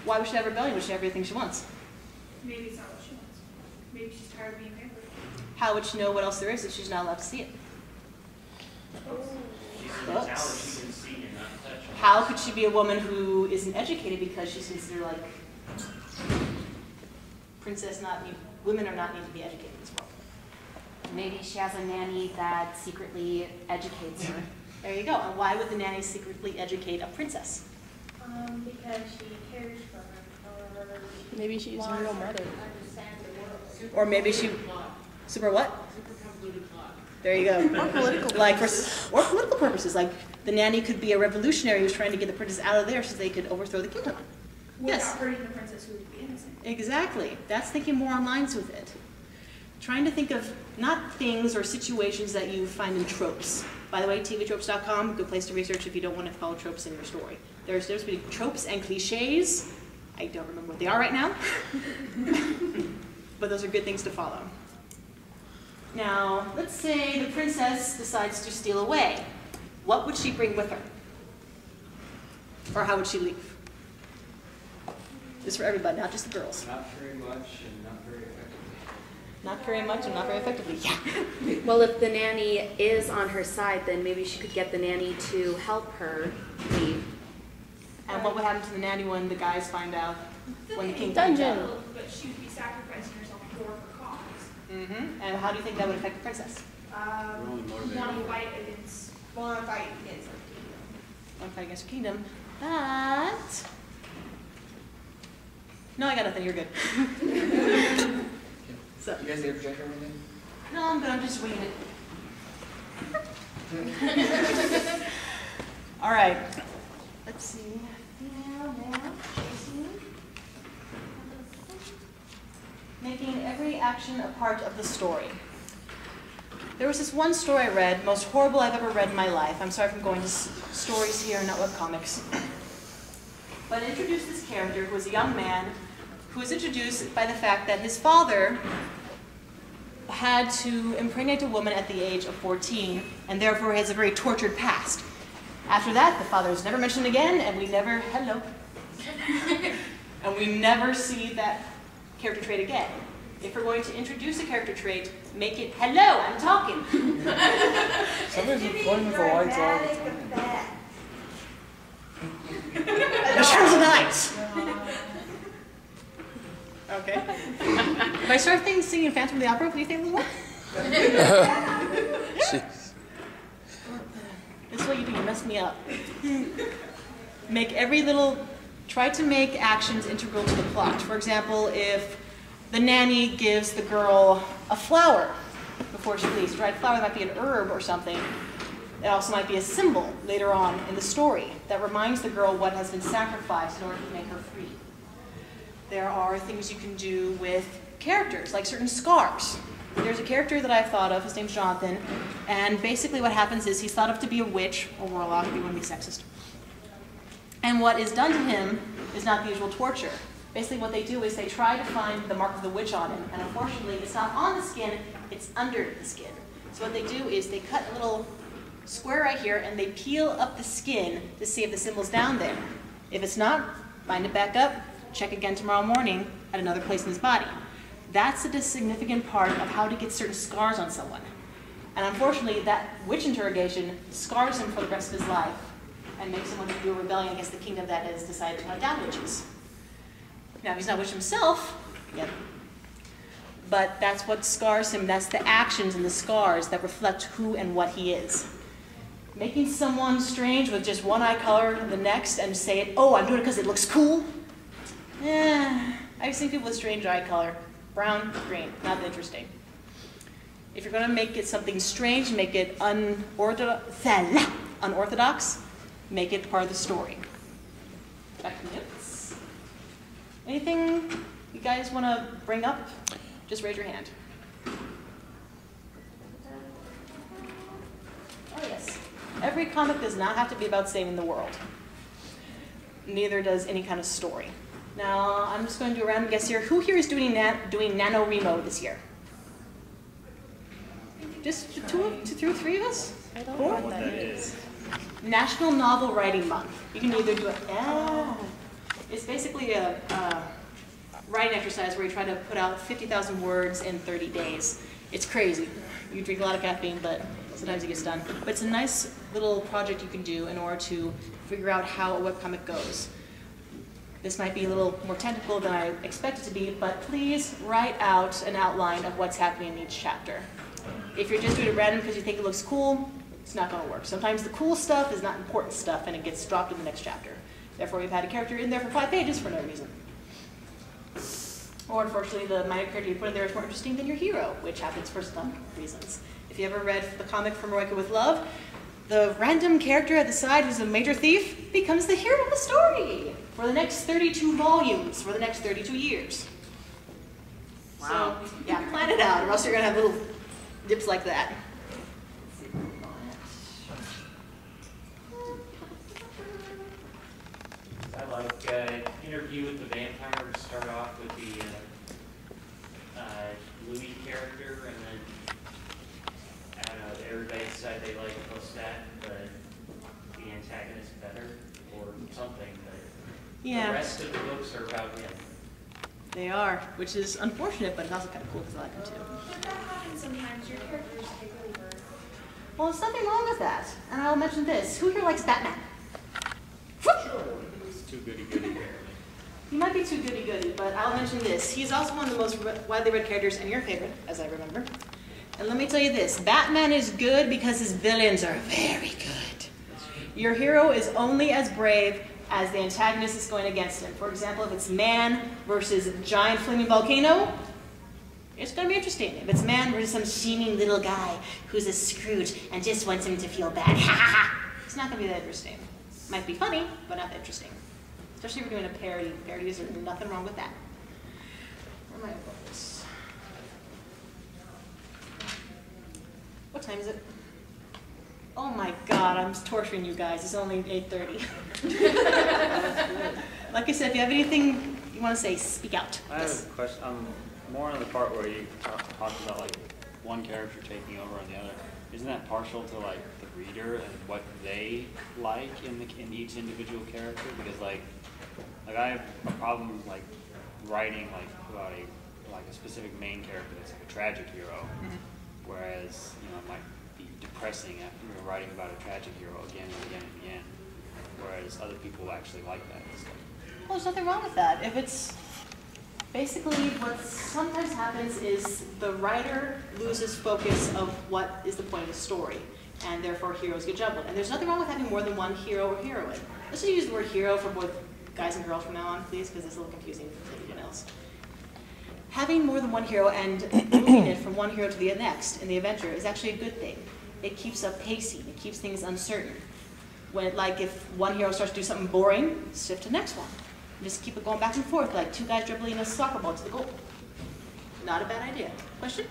Why would she have rebellion? Would she have everything she wants? Maybe it's not what she wants. Maybe she's tired of being pampered. How would she know what else there is if she's not allowed to see it? Books. How could she be a woman who isn't educated because she's considered like princess? Women are not need to be educated in this world. Maybe she has a nanny that secretly educates her. There you go. And why would the nanny secretly educate a princess? Because she cares for her. Or Maybe she's her real mother. Or maybe she super what? There you go. Or political like or political purposes. Like the nanny could be a revolutionary who's trying to get the princess out of there so they could overthrow the kingdom. Without hurting the princess who would be innocent. Exactly. That's thinking more on lines with it. Trying to think of not things or situations that you find in tropes. By the way, tvtropes.com, good place to research if you don't want to follow tropes in your story. There's between tropes and cliches. I don't remember what they are right now. But those are good things to follow. Now, let's say the princess decides to steal away. What would she bring with her? Or how would she leave? This is for everybody, not just the girls. Not very much and not very effectively. Not very much and not very effectively, yeah. Well, if the nanny is on her side, then maybe she could get the nanny to help her leave. And what would happen to the nanny when the guys find out? When the king Dungeon. finds out? But she would be sacrificing herself for her cause. Mm-hmm. And how do you think that would affect the princess? Really motivated. Want to fight against her kingdom. Want to fight against her kingdom. But... No, I got nothing. You're good. So. You guys ever check everything? No, I'm good. I'm just winging it. All right. Let's see. Female, male, chasing. Making every action a part of the story. There was this one story I read, most horrible I've ever read in my life. I'm sorry if I'm going to stories here, not webcomics. But it introduced this character who was a young man who was introduced by the fact that his father had to impregnate a woman at the age of 14, and therefore has a very tortured past. After that, the father is never mentioned again, and we never, and we never see that character trait again. If we're going to introduce a character trait, make it, hello, I'm talking. Somebody's playing with the lights all the time. The show's nice. Okay. If I start singing Phantom of the Opera, what do you think, Lula? This is what you do, you mess me up. Try to make actions integral to the plot. For example, if the nanny gives the girl a flower before she leaves, right? Flower might be an herb or something. It also might be a symbol later on in the story that reminds the girl what has been sacrificed in order to make her free. There are things you can do with characters, like certain scars. There's a character that I've thought of, his name's Jonathan, and basically what happens is he's thought of to be a witch, or warlock if you want to be sexist. And what is done to him is not the usual torture. Basically what they do is they try to find the mark of the witch on him, and unfortunately it's not on the skin, it's under the skin. So what they do is they cut a little square right here, and they peel up the skin to see if the symbol's down there. If it's not, bind it back up, check again tomorrow morning at another place in his body. That's a significant part of how to get certain scars on someone. And unfortunately, that witch interrogation scars him for the rest of his life and makes him want to do a rebellion against the kingdom that has decided to hunt down witches. Now, he's not a witch himself, yet, but that's what scars him. That's the actions and the scars that reflect who and what he is. Making someone strange with just one eye color and the next and say it, oh, I'm doing it because it looks cool. I've seen people with strange eye color. Brown, green, not interesting. If you're going to make it something strange, make it unorthodox, make it part of the story. Back to notes. Anything you guys want to bring up? Just raise your hand. Oh, yes. Every comic does not have to be about saving the world. Neither does any kind of story. Now, I'm just going to do a random guess here. Who here is doing NaNoWriMo this year? Just two, three of us? I don't know what that is. National Novel Writing Month. You can either do it, yeah. It's basically basically a writing exercise where you try to put out 50,000 words in 30 days. It's crazy. You drink a lot of caffeine, but sometimes it gets done. But it's a nice little project you can do in order to figure out how a webcomic goes. This might be a little more technical than I expect it to be, but please write out an outline of what's happening in each chapter. If you're just doing it random because you think it looks cool, it's not going to work. Sometimes the cool stuff is not important stuff and it gets dropped in the next chapter. Therefore, we've had a character in there for 5 pages for no reason. Or unfortunately, the minor character you put in there is more interesting than your hero, which happens for some reasons. If you ever read the comic from Write A with Love, the random character at the side who's a major thief becomes the hero of the story for the next 32 volumes, for the next 32 years. Wow. So, yeah, plan it out, or else you're going to have little dips like that. I like Interview with the Vampire to start off with the Louis character, and then I don't know, everybody decided they like Lestat, but the antagonist better, or something. But Yeah. The rest of the books are about him. They are, which is unfortunate, but it's also kind of cool because I like them too. But that happens sometimes. Your characters take over. Well, there's nothing wrong with that. And I'll mention this. Who here likes Batman? It's too goody-goody. He might be too goody-goody, but I'll mention this. He's also one of the most widely read characters and your favorite, as I remember. And let me tell you this. Batman is good because his villains are very good. Your hero is only as brave as the antagonist is going against him. For example, if it's man versus giant flaming volcano, it's going to be interesting. If it's man versus some scheming little guy who's a Scrooge and just wants him to feel bad, it's not going to be that interesting. Might be funny, but not that interesting. Especially if we're doing a parody. Parodies are nothing wrong with that. Where am I about this? What time is it? Oh my God, I'm torturing you guys. It's only 8:30. Like I said, if you have anything you want to say, speak out. I have a question. More on the part where you talked about like one character taking over on the other. Isn't that partial to like the reader and what they like in each individual character? Because like I have a problem like writing like about a specific main character that's like a tragic hero, whereas it might be depressing after writing about a tragic hero again and again and again, whereas other people actually like that and stuff. Well, there's nothing wrong with that. If it's basically what sometimes happens is the writer loses focus of what is the point of the story, and therefore heroes get jumbled. And there's nothing wrong with having more than one hero or heroine. Let's just use the word hero for both guys and girls from now on, please, because it's a little confusing for everyone else. Having more than one hero and moving it from one hero to the next in the adventure is actually a good thing. It keeps up pacing. It keeps things uncertain. When, like, if one hero starts to do something boring, shift to the next one. Just keep it going back and forth, like two guys dribbling a soccer ball to the goal. Not a bad idea. Question?